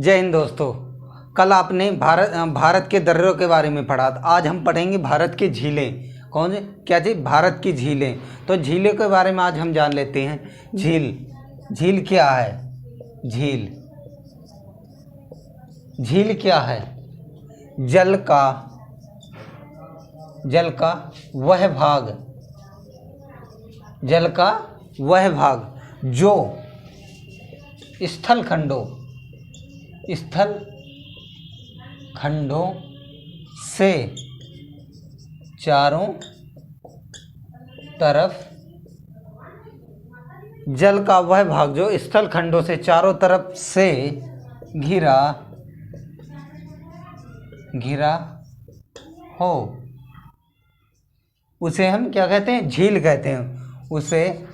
जय हिंद दोस्तों। कल आपने भारत के दर्रों के बारे में पढ़ा था। आज हम पढ़ेंगे भारत की झीलें। कौन सी क्या चीज़? भारत की झीलें। तो झीलों के बारे में आज हम जान लेते हैं। झील क्या है? झील क्या है? जल का वह भाग जो स्थल खंडों से चारों तरफ जल का वह भाग जो स्थल खंडों से चारों तरफ से घिरा हो, उसे हम क्या कहते हैं? झील कहते हैं। उसे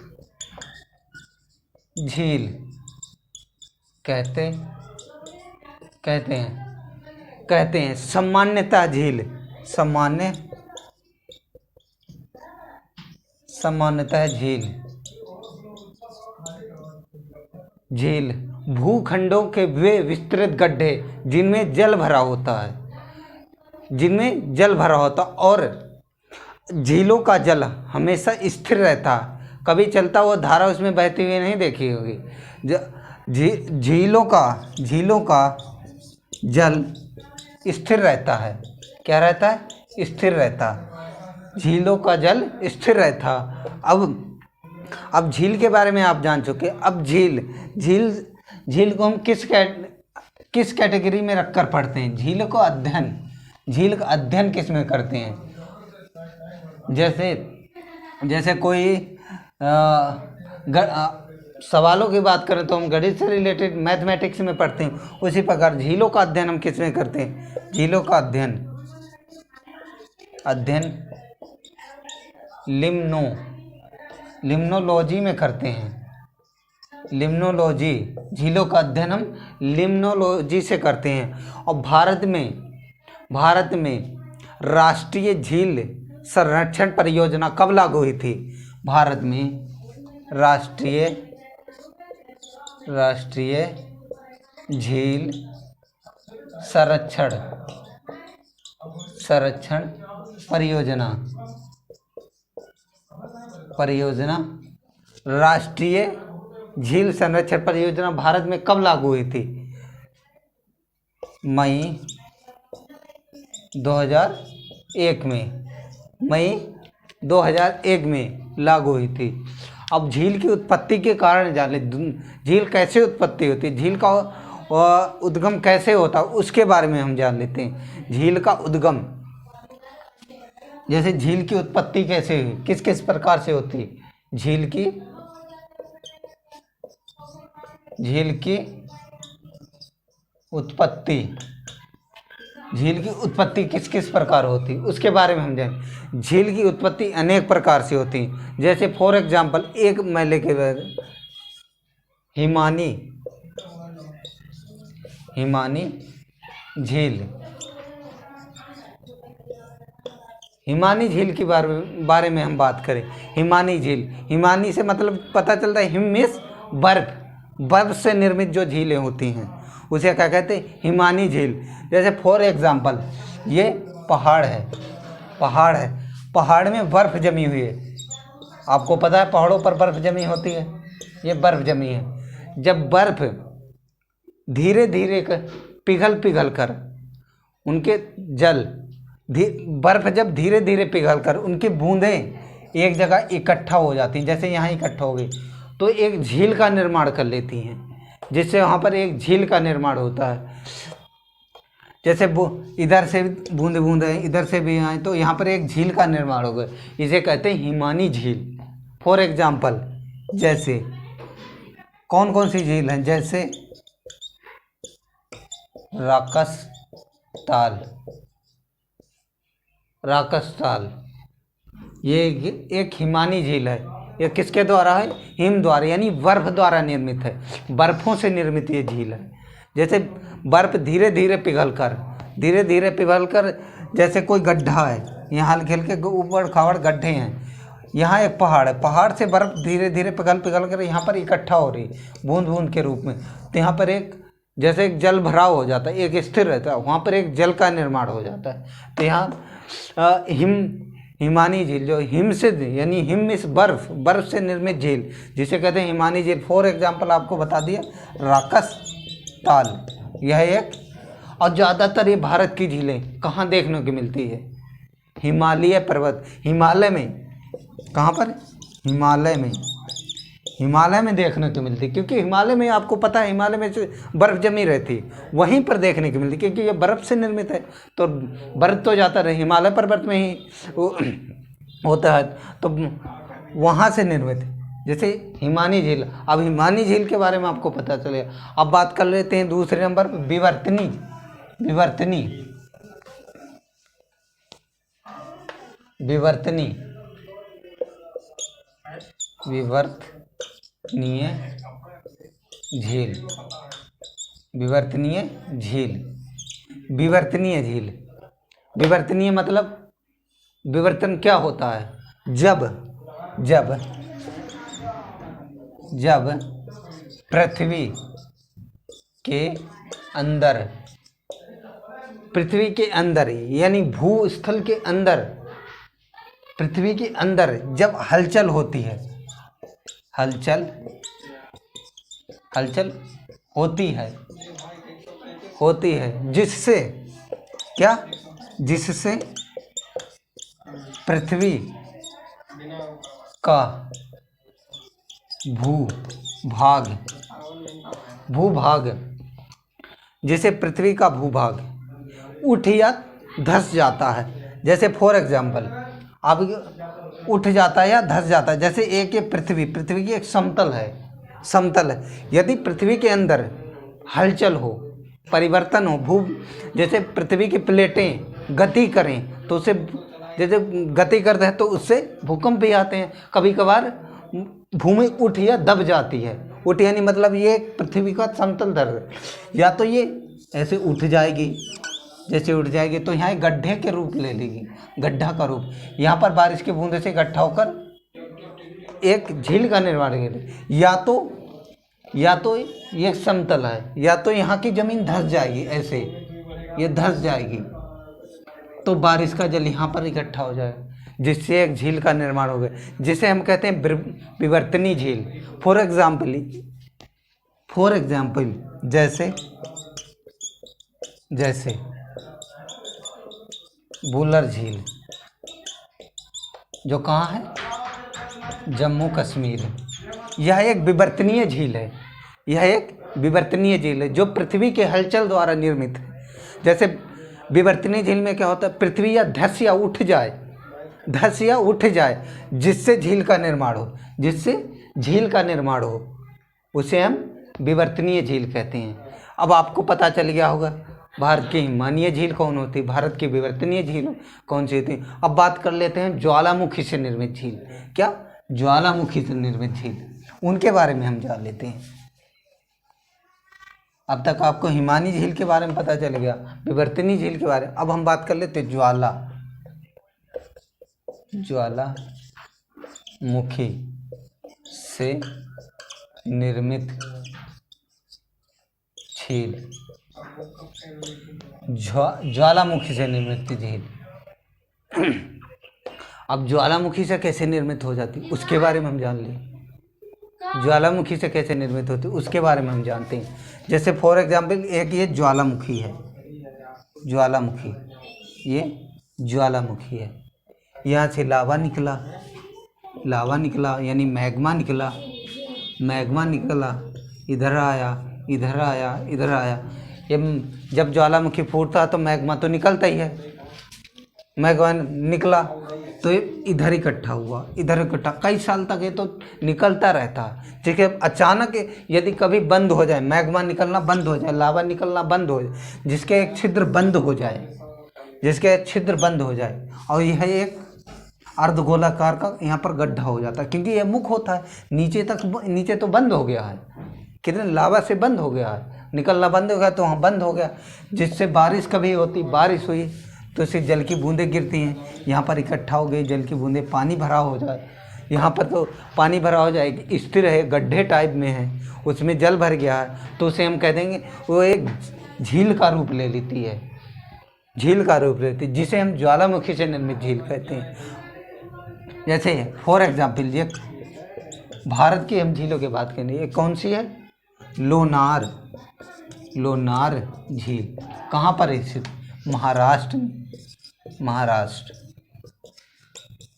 झील कहते हैं। सामान्यतः झील भूखंडों के वे विस्तृत गड्ढे जिनमें जल भरा होता और झीलों का जल हमेशा स्थिर रहता, कभी चलता हुआ धारा उसमें बहती हुई नहीं देखी होगी। झीलों का जल स्थिर रहता है। क्या रहता है? स्थिर रहता। झीलों का जल स्थिर रहता। अब झील के बारे में आप जान चुके। अब झील को हम किस कैटेगरी में रखकर पढ़ते हैं? झील का अध्ययन किस में करते हैं? जैसे कोई सवालों की बात करें तो हम गणित से रिलेटेड मैथमेटिक्स में पढ़ते हैं। उसी प्रकार झीलों का अध्ययन हम किस में करते हैं? झीलों का अध्ययन लिम्नोलॉजी में करते हैं। झीलों का अध्ययन हम लिम्नोलॉजी से करते हैं। और भारत में राष्ट्रीय झील संरक्षण परियोजना कब लागू हुई थी? भारत में राष्ट्रीय झील संरक्षण परियोजना राष्ट्रीय झील संरक्षण परियोजना भारत में कब लागू हुई थी? मई 2001 में लागू हुई थी। अब झील की उत्पत्ति के कारण जान ले। झील कैसे उत्पत्ति होती है, झील का उद्गम कैसे होता है, उसके बारे में हम जान लेते हैं। झील का उद्गम, जैसे झील की उत्पत्ति कैसे हुई, किस किस प्रकार से होती है? झील की उत्पत्ति किस किस प्रकार होती है, उसके बारे में हम जानें। झील की उत्पत्ति अनेक प्रकार से होती है। जैसे फॉर एग्जांपल एक मैं लेके हिमानी झील के बारे में हम बात करें। हिमानी से मतलब पता चलता है, हिम मीन्स बर्फ से निर्मित जो झीलें होती हैं उसे क्या कहते हैं? हिमानी झील। जैसे फॉर एग्जांपल ये पहाड़ है, पहाड़ में बर्फ़ जमी हुई है। आपको पता है पहाड़ों पर बर्फ़ जमी होती है। ये बर्फ़ जमी है। जब बर्फ़ धीरे धीरे पिघल कर उनके बर्फ़ जब धीरे धीरे पिघल कर उनकी बूंदें एक जगह इकट्ठा हो जाती हैं, जैसे यहाँ इकट्ठा हो गई तो एक झील का निर्माण कर लेती हैं, जिससे वहाँ पर एक झील का निर्माण होता है। जैसे इधर से बूंद इधर से भी आए तो यहाँ पर एक झील का निर्माण हो गया। इसे कहते हैं हिमानी झील। फॉर एग्जांपल जैसे कौन कौन सी झील हैं? जैसे राकस ताल ये एक हिमानी झील है। यह किसके द्वारा है? हिम द्वारा, यानी बर्फ द्वारा निर्मित है। बर्फों से निर्मित ये झील है। जैसे बर्फ धीरे धीरे पिघल कर जैसे कोई गड्ढा है, यहाँ हल्के हल्के ऊबड़ खाबड़ गड्ढे हैं, यहाँ एक पहाड़ है, पहाड़ से बर्फ़ धीरे धीरे पिघल कर यहाँ पर इकट्ठा हो रही बूंद बूंद के रूप में। तो यहाँ पर एक जैसे एक जल भराव हो जाता है, एक स्थिर रहता है, वहाँ पर एक जल का निर्माण हो जाता है। तो यहाँ हिमानी झील, जो हिम से यानी हिम इस बर्फ, बर्फ से निर्मित झील जिसे कहते हैं हिमानी झील। फॉर एग्जाम्पल आपको बता दिया राकस ताल, यह एक। और ज़्यादातर ये भारत की झीलें कहाँ देखने को मिलती है? हिमालय पर्वत, हिमालय में। कहाँ पर? हिमालय में देखने को मिलती, क्योंकि हिमालय में आपको पता है हिमालय में से बर्फ़ जमी रहती, वहीं पर देखने को मिलती, क्योंकि ये बर्फ़ से निर्मित है। तो बर्फ़ तो जाता रहे हिमालय पर्वत में ही होता है, तो वहाँ से निर्मित है। जैसे हिमानी झील। अब हिमानी झील के बारे में आपको पता चलेगा। अब बात कर लेते हैं दूसरे नंबर पर विवर्तनी। विवर्तनीय झील। विवर्तनीय मतलब विवर्तन क्या होता है? जब पृथ्वी के अंदर यानी भूस्थल के अंदर, पृथ्वी के अंदर जब हलचल होती है, हलचल होती है, जिससे पृथ्वी का भूभाग जैसे पृथ्वी का भूभाग उठ या धंस जाता है। जैसे फॉर एग्जाम्पल अब उठ जाता है या धंस जाता है। जैसे एक ये पृथ्वी की एक समतल है। यदि पृथ्वी के अंदर हलचल हो, परिवर्तन हो, जैसे पृथ्वी की प्लेटें गति करें तो उससे, जैसे गति करते हैं तो उससे भूकंप भी आते हैं। कभी कभार भूमि उठ या दब जाती है। उठ यानी मतलब ये पृथ्वी का समतल धर, या तो ये ऐसे उठ जाएगी, जैसे उठ जाएगी तो यहाँ गड्ढे के रूप ले लेगी, गड्ढा का रूप। यहाँ पर बारिश की बूंदे से इकट्ठा होकर एक झील का निर्माण करेगी। या तो ये समतल है, या तो यहाँ की ज़मीन धंस जाएगी, ऐसे ये धंस जाएगी तो बारिश का जल यहाँ पर इकट्ठा हो जाएगा, जिससे एक झील का निर्माण हो गया, जिसे हम कहते हैं विवर्तनी झील। फॉर एग्जाम्पल जैसे बुलर झील, जो कहाँ है? जम्मू कश्मीर। यह एक विवर्तनीय झील है, जो पृथ्वी के हलचल द्वारा निर्मित है। जैसे विवर्तनीय झील में क्या होता है? पृथ्वी या धंस या उठ जाए, जिससे झील का निर्माण हो, उसे हम विवर्तनीय झील कहते हैं। अब आपको पता चल गया होगा भारत की हिमानीय झील कौन होती है, भारत की विवर्तनीय झील कौन सी होती है। अब बात कर लेते हैं ज्वालामुखी से निर्मित झील। क्या? ज्वालामुखी से निर्मित झील, उनके बारे में हम जान लेते हैं। अब तक आपको हिमानी झील के बारे में पता चल गया, विवर्तनीय झील के बारे में। अब हम बात कर लेते हैं ज्वालामुखी से निर्मित झील। ज्वालामुखी से निर्मित झील। अब ज्वालामुखी से कैसे निर्मित हो जाती उसके बारे में हम जान लें। ज्वालामुखी से कैसे निर्मित होती उसके बारे में हम जानते हैं। जैसे फॉर एग्जाम्पल एक ये ज्वालामुखी है, ज्वालामुखी है। यहाँ से लावा निकला यानी मैग्मा निकला, इधर आया। ये जब ज्वालामुखी फूटता है तो मैग्मा तो निकलता ही है, मैग्मा निकला तो ये इधर इकट्ठा कई साल तक ये तो निकलता रहता है। ठीक है, अचानक यदि कभी बंद हो जाए, मैग्मा निकलना बंद हो जाए, लावा निकलना बंद हो जाए, जिसके एक छिद्र बंद हो जाए और यह एक अर्धगोलाकार का यहाँ पर गड्ढा हो जाता है, क्योंकि यह मुख होता है नीचे तो बंद हो गया है, कितने लावा से बंद हो गया है, निकलना बंद हो गया तो वहाँ बंद हो गया, जिससे बारिश कभी होती, बारिश हुई तो इससे जल की बूंदें गिरती हैं, यहाँ पर इकट्ठा हो गई जल की बूंदें, पानी भरा हो जाए, यहाँ पर तो पानी भरा हो जाएगा, स्थिर है, गड्ढे टाइप में है, उसमें जल भर गया है, तो उसे हम कह देंगे वो एक झील का रूप ले लेती है, झील का रूप लेती है, जिसे हम ज्वालामुखी से निर्मित झील कहते हैं। जैसे फॉर एग्जाम्पल ये भारत की हम झीलों की बात करेंगे, ये कौन सी है? लोनार, लोनार झील कहाँ पर स्थित? महाराष्ट्र में, महाराष्ट्र,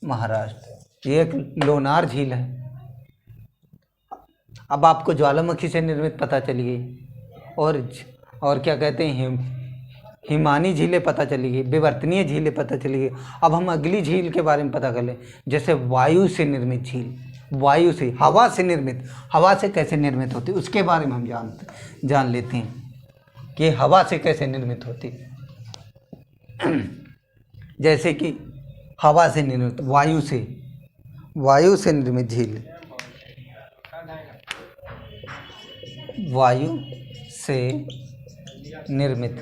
महाराष्ट्र। ये एक लोनार झील है। अब आपको ज्वालामुखी से निर्मित पता चली गई, और क्या कहते हैं, हिमानी झीलें पता चली गई, विवर्तनीय झीलें पता चली गई। अब हम अगली झील के बारे में पता कर लें, जैसे वायु से निर्मित झील, वायु से, हवा से निर्मित, हवा से कैसे निर्मित होती है उसके बारे में हम जान लेते हैं कि हवा से कैसे निर्मित होती है। जैसे कि हवा से निर्मित, वायु से निर्मित झील, वायु से निर्मित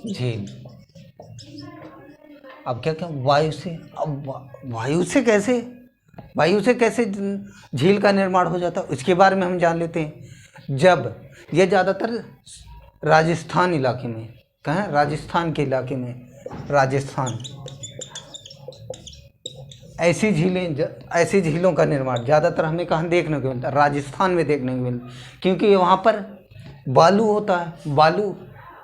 झील। अब क्या वायु से, अब वायु से कैसे झील का निर्माण हो जाता है उसके बारे में हम जान लेते हैं। जब ये ज़्यादातर राजस्थान इलाके में, कहाँ, राजस्थान के इलाके में, राजस्थान, ऐसी झीलों का निर्माण ज़्यादातर हमें कहाँ देखने को मिलता है? राजस्थान में देखने को मिलता है, क्योंकि वहाँ पर बालू होता है, बालू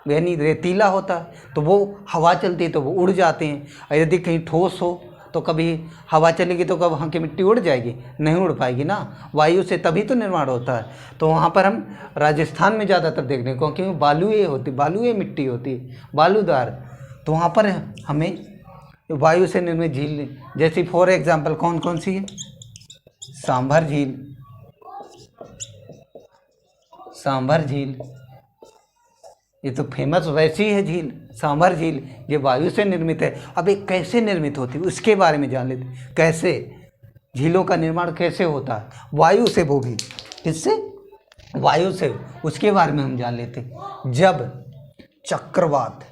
यानी रेतीला होता है, तो वो हवा चलती है तो वो उड़ जाते हैं। और यदि कहीं ठोस हो तो कभी हवा चलेगी तो कब वहाँ की मिट्टी उड़ जाएगी? नहीं उड़ पाएगी ना, वायु से तभी तो निर्माण होता है। तो वहाँ पर हम राजस्थान में ज़्यादातर देखने को, क्योंकि बालुए मिट्टी होती है, बालूदार, तो वहाँ पर हमें वायु से निर्मित झील, जैसी फॉर एग्जाम्पल कौन कौन सी है? सांभर झील, सांभर झील, ये तो फेमस वैसी है झील, सांभर झील, ये वायु से निर्मित है। अब ये कैसे निर्मित होती है उसके बारे में जान लेते हैं, कैसे झीलों का निर्माण कैसे होता है, वायु से, वो भी किससे? वायु से, उसके बारे में हम जान लेते हैं। जब चक्रवात,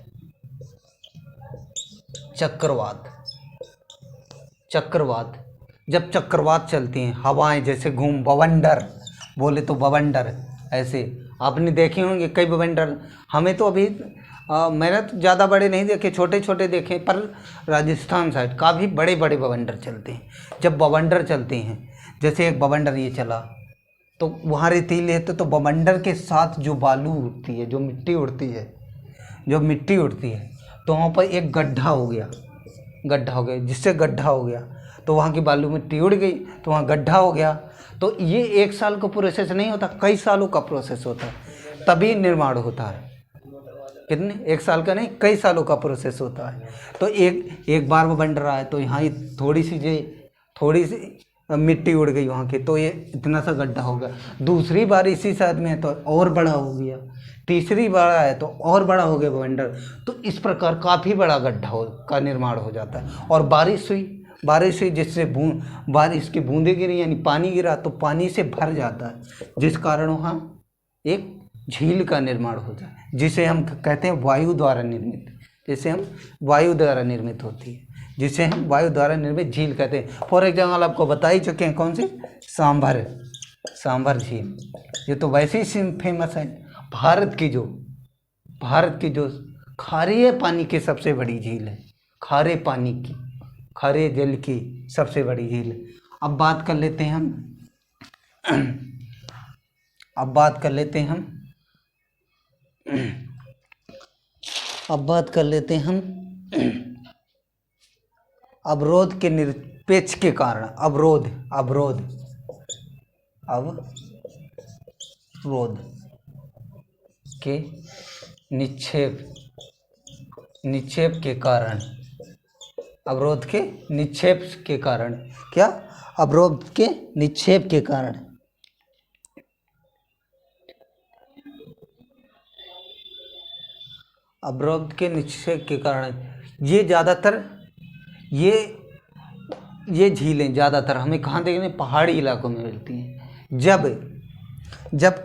जब चक्रवात चलती हैं, हवाएं जैसे बवंडर बोले तो बवंडर, ऐसे आपने देखे होंगे कई बवंडर। हमें तो अभी मैंने तो ज़्यादा बड़े नहीं देखे, छोटे छोटे देखे, पर राजस्थान साइड काफ़ी बड़े बड़े बवंडर चलते हैं। जब बवंडर चलते हैं, जैसे एक बवंडर ये चला तो वहाँ रेतीले है, तो बवंडर के साथ जो बालू उड़ती है, जो मिट्टी उड़ती है, तो वहाँ पर एक गड्ढा हो गया, जिससे गड्ढा हो गया तो वहाँ की बालू मिट्टी उड़ गई, तो वहाँ गड्ढा हो गया। तो ये एक साल का प्रोसेस नहीं होता, कई सालों का प्रोसेस होता है, तभी निर्माण होता है। कितने? एक साल का नहीं, कई सालों का प्रोसेस होता है। तो एक बार वो बन रहा है तो यहाँ थोड़ी सी मिट्टी उड़ गई वहाँ की, तो ये इतना सा गड्ढा हो गया। दूसरी बार इसी साइड में है तो और बड़ा हो गया, तीसरी बार है तो और बड़ा हो गया बवंडर। तो इस प्रकार काफ़ी बड़ा गड्ढा का निर्माण हो जाता है। और बारिश हुई जिससे बारिश की बूंदें गिरी, यानी पानी गिरा, तो पानी से भर जाता है, जिस कारण वहाँ एक झील का निर्माण होता है, जिसे हम कहते हैं वायु द्वारा निर्मित, होती है, जिसे हम वायु द्वारा निर्मित झील कहते हैं। फॉर एग्जाम्पल आपको बता ही चुके हैं, कौन सी? सांभर झील। ये तो वैसे ही फेमस है, भारत की जो खारे पानी की सबसे बड़ी झील है, खारे जल की सबसे बड़ी झील। अब बात कर लेते हैं हम अवरोध के निरपेक्ष के कारण, अवरोध के निक्षेप के कारण, अवरोध के निक्षेप के कारण, क्या? अवरोध के निक्षेप के कारण, अवरोध के निक्षेप के कारण ये ज़्यादातर ये झीलें ज़्यादातर हमें कहाँ देखने? पहाड़ी इलाकों में मिलती हैं। जब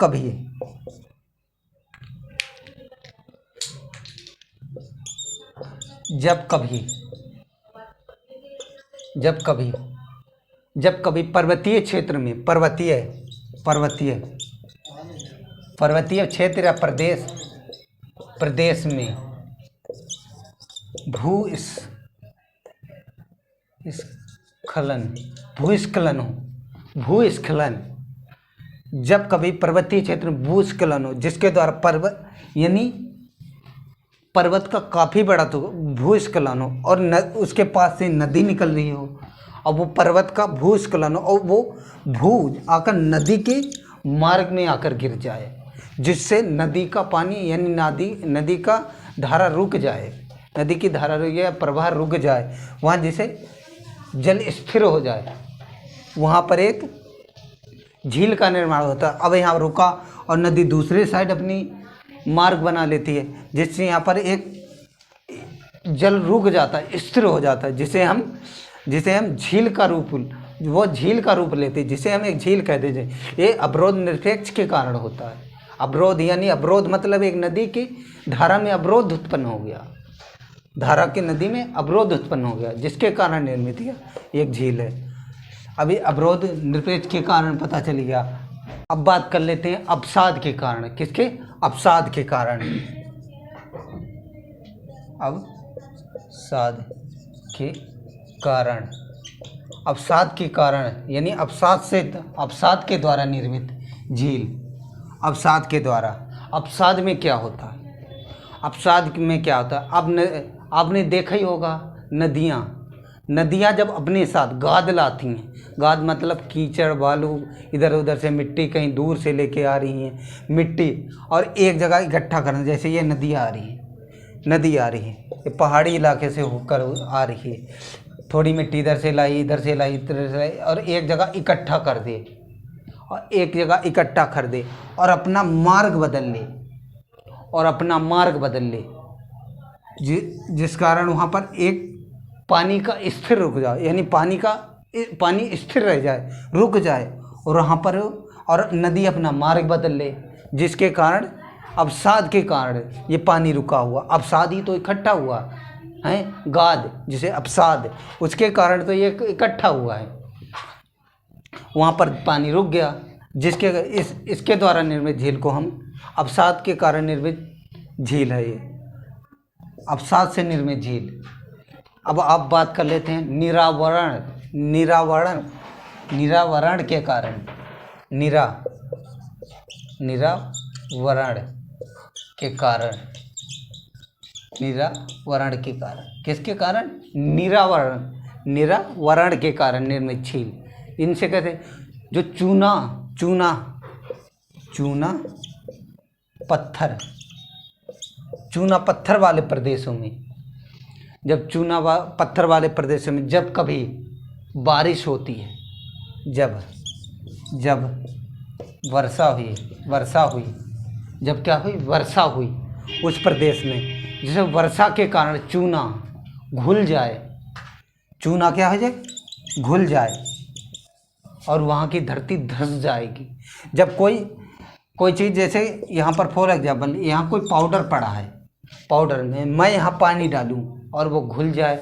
कभी जब कभी पर्वतीय क्षेत्र में, पर्वतीय पर्वतीय पर्वतीय क्षेत्र या प्रदेश में भूस्खलन, जब कभी पर्वतीय क्षेत्र में भूस्खलन हो, जिसके द्वारा पर्वत का काफ़ी बड़ा तो भूस्खलन हो और उसके पास से नदी निकल रही हो, और वो पर्वत का भूस्खलन हो और वो आकर नदी के मार्ग में आकर गिर जाए, जिससे नदी का पानी यानी नदी का धारा रुक जाए, नदी की धारा या प्रवाह रुक जाए, वहाँ जिसे जल स्थिर हो जाए, वहाँ पर एक झील का निर्माण होता है। अब यहाँ रुका और नदी दूसरे साइड अपनी मार्ग बना लेती है, जिससे यहाँ पर एक जल रुक जाता है, स्थिर हो जाता है, जिसे हम झील का रूप, वो झील का रूप लेते हैं, जिसे हम एक झील कहते हैं। ये अवरोध निरपेक्ष के कारण होता है। अवरोध यानी अवरोध मतलब एक नदी की धारा में अवरोध उत्पन्न हो गया, धारा की नदी में अवरोध उत्पन्न हो गया, जिसके कारण निर्मित एक झील है। अभी अवरोध निरपेक्ष के कारण पता चल गया। अब बात कर लेते हैं अवसाद के कारण। किसके? अवसाद के कारण। अवसाद के कारण, अवसाद के कारण यानी अवसाद के द्वारा निर्मित झील। अवसाद के द्वारा, अवसाद में क्या होता है? अवसाद में क्या होता है? अब आपने देखा ही होगा, नदियाँ जब अपने साथ गाद लाती हैं, गाद मतलब कीचड़ बालू, इधर उधर से मिट्टी कहीं दूर से लेके आ रही हैं मिट्टी, और एक जगह इकट्ठा करना। जैसे ये नदी आ रही है, ये पहाड़ी इलाके से होकर आ रही है, थोड़ी मिट्टी इधर से लाई, इधर से लाई, और एक जगह इकट्ठा कर दे, और अपना मार्ग बदल ले, जिस कारण वहाँ पर एक पानी का स्थिर रुक जाए, यानी पानी स्थिर रह जाए, रुक जाए, और वहाँ पर और नदी अपना मार्ग बदल ले, जिसके कारण अवसाद के कारण ये पानी रुका हुआ। अवसाद ही तो इकट्ठा हुआ है, गाद जिसे अवसाद, उसके कारण तो ये इकट्ठा हुआ है, वहाँ पर पानी रुक गया, जिसके इसके द्वारा निर्मित झील को हम अवसाद के कारण निर्मित झील है ये, अवसाद से निर्मित झील। अब आप बात कर लेते हैं निरावरण के कारण। निरावरण के कारण किसके कारण? निरावरण के कारण निर्मित झील। इनसे कहते हैं जो चूना पत्थर वाले प्रदेशों में, जब कभी बारिश होती है, जब वर्षा हुई उस प्रदेश में, जैसे वर्षा के कारण चूना घुल जाए, घुल जाए और वहाँ की धरती धंस जाएगी। जब कोई चीज़, जैसे यहाँ पर फॉर एग्जाम्पल यहाँ कोई पाउडर पड़ा है, पाउडर में मैं यहाँ पानी डालूँ और वो घुल जाए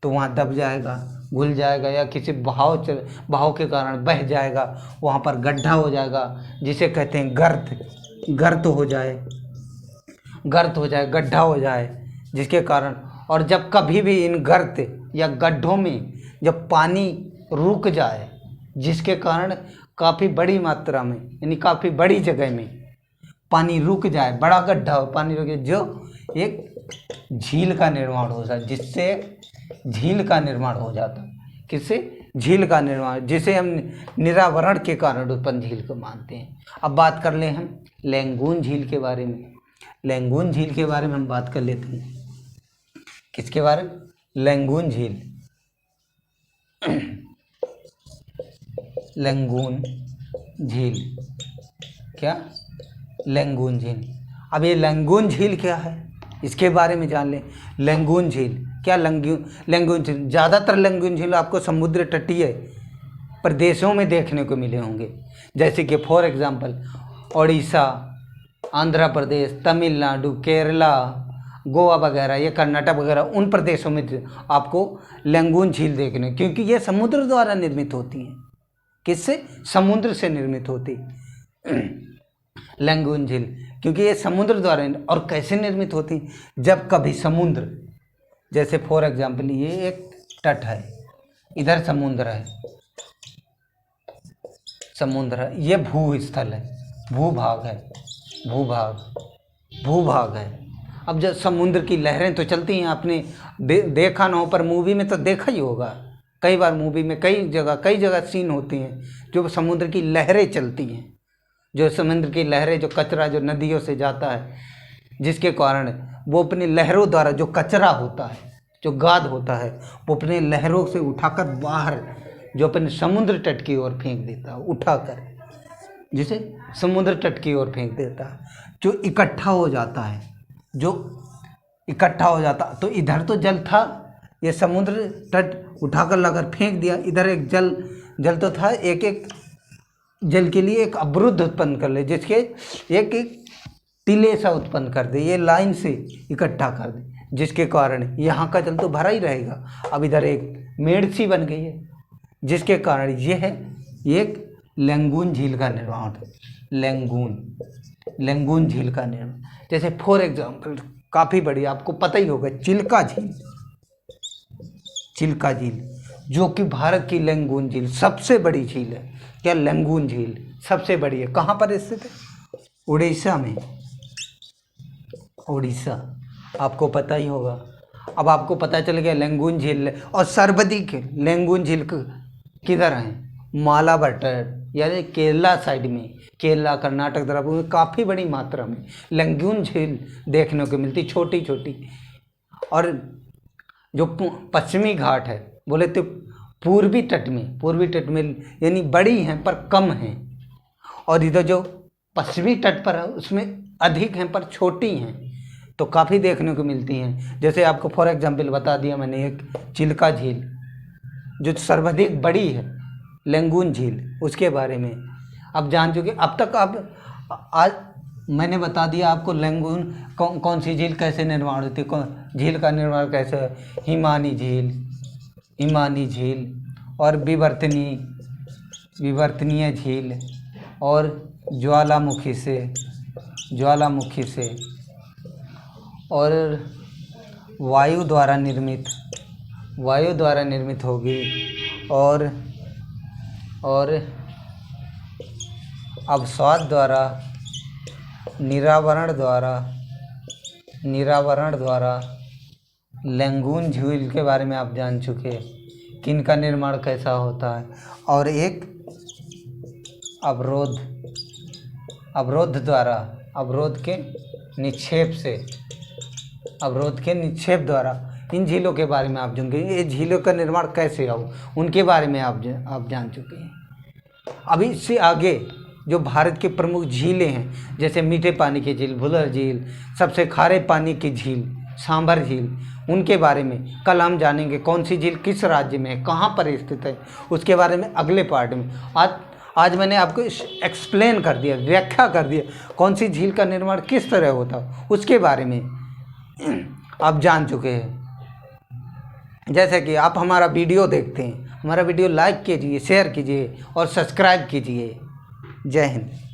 तो वहाँ दब जाएगा, घुल जाएगा, या किसी बहाव के कारण बह जाएगा, वहाँ पर गड्ढा हो जाएगा, जिसे कहते हैं गर्त हो जाए, गड्ढा हो जाए, जिसके कारण, और जब कभी भी इन गर्त या गड्ढों में जब पानी रुक जाए, जिसके कारण काफ़ी बड़ी मात्रा में यानी काफ़ी बड़ी जगह में पानी रुक जाए, बड़ा गड्ढा हो, पानी रुक जाए, जो एक झील का निर्माण हो जाए, जिससे झील का निर्माण हो जाता। किससे? झील का निर्माण, जिसे हम निरावरण के कारण उत्पन्न झील को मानते हैं। अब बात कर लें हम लैंगून झील के बारे में। लैंगून झील के बारे में हम बात कर लेते हैं। किसके बारे में? लैंगून झील। लैंगून झील क्या? लैंगून झील। अब ये लैंगून झील क्या है, इसके बारे में जान लें। लैंगून झील क्या? लैंगून झील, ज़्यादातर लैंगून झील आपको समुद्र तटीय प्रदेशों में देखने को मिले होंगे, जैसे कि फॉर एग्जांपल ओडिशा, आंध्र प्रदेश, तमिलनाडु, केरला, गोवा वगैरह या कर्नाटक वगैरह उन प्रदेशों में आपको लैंगून झील देखने, क्योंकि ये समुद्र द्वारा निर्मित होती हैं। किससे? समुद्र से निर्मित होती लैंगून झील, क्योंकि ये समुद्र द्वारा। और कैसे निर्मित होती? जब कभी समुद्र, जैसे फॉर एग्जाम्पल ये एक तट है, इधर समुद्र है, समुद्र है, ये भूस्थल है, भूभाग है, भूभाग है। अब जब समुद्र की लहरें तो चलती हैं, आपने देखा ना हो पर मूवी में तो देखा ही होगा, कई बार मूवी में कई जगह सीन होती हैं जो समुद्र की लहरें चलती हैं, जो समुद्र की लहरें, जो कचरा जो नदियों से जाता है, जिसके कारण वो अपनी लहरों द्वारा जो कचरा होता है, जो गाद होता है, वो अपने लहरों से उठाकर बाहर जो अपने समुद्र तट की ओर फेंक देता है, उठाकर जिसे समुद्र तट की ओर फेंक देता है, जो इकट्ठा हो जाता है, तो इधर तो जल था, ये समुद्र तट उठाकर लाकर फेंक दिया, इधर एक जल तो था, एक जल के लिए एक अवरुद्ध उत्पन्न कर ले, जिसके एक टीले सा उत्पन्न कर दे, ये लाइन से इकट्ठा कर दे, जिसके कारण यहाँ का जल तो भरा ही रहेगा। अब इधर एक मेड़ सी बन गई है, जिसके कारण ये है एक लैंगून झील का निर्माण, लैंगून झील का निर्माण। जैसे फॉर एग्जाम्पल काफ़ी बड़ी, आपको पता ही होगा, चिल्का झील, जो कि भारत की लैंगून झील सबसे बड़ी झील है। क्या लैंगून झील सबसे बड़ी है? कहाँ पर स्थित है? उड़ीसा में, उड़ीसा, आपको पता ही होगा। अब आपको पता चल गया लैंगून झील, और सर्वाधिक लैंगून झील किधर है? मालाबार तट, यानी केरला साइड में, केरला कर्नाटक तरफ में काफ़ी बड़ी मात्रा में लैंगून झील देखने को मिलती, छोटी छोटी। और जो पश्चिमी घाट है, बोले तो पूर्वी तट में यानी बड़ी हैं पर कम हैं, और इधर जो पश्चिमी तट पर है उसमें अधिक हैं पर छोटी हैं, तो काफ़ी देखने को मिलती हैं। जैसे आपको फॉर एग्जांपल बता दिया मैंने, एक चिल्का झील जो सर्वाधिक बड़ी है, लैंगून झील, उसके बारे में अब जान चुके। अब तक आप आज मैंने बता दिया आपको लैंगून कौन सी झील कैसे निर्माण होती है, झील का निर्माण कैसे है, हिमानी झील और विवर्तनीय झील, और ज्वालामुखी से और वायु द्वारा निर्मित होगी, और अवसाद द्वारा, निरावरण द्वारा लैंगून झील के बारे में आप जान चुके हैं कि इनका निर्माण कैसा होता है। और एक अवरोध के निक्षेप द्वारा इन झीलों के बारे में आप जानेंगे। ये झीलों का निर्माण कैसे हो, उनके बारे में आप जान चुके हैं। अभी इससे आगे जो भारत के प्रमुख झीलें हैं, जैसे मीठे पानी की झील भुलर झील, सबसे खारे पानी की झील सांभर झील, उनके बारे में कल हम जानेंगे। कौन सी झील किस राज्य में है, कहाँ पर स्थित है, उसके बारे में अगले पार्ट में। आज मैंने आपको एक्सप्लेन कर दिया, व्याख्या कर दिया कौन सी झील का निर्माण किस तरह होता, उसके बारे में आप जान चुके हैं। जैसे कि आप हमारा वीडियो देखते हैं, हमारा वीडियो लाइक कीजिए, शेयर कीजिए और सब्सक्राइब कीजिए। जय हिंद।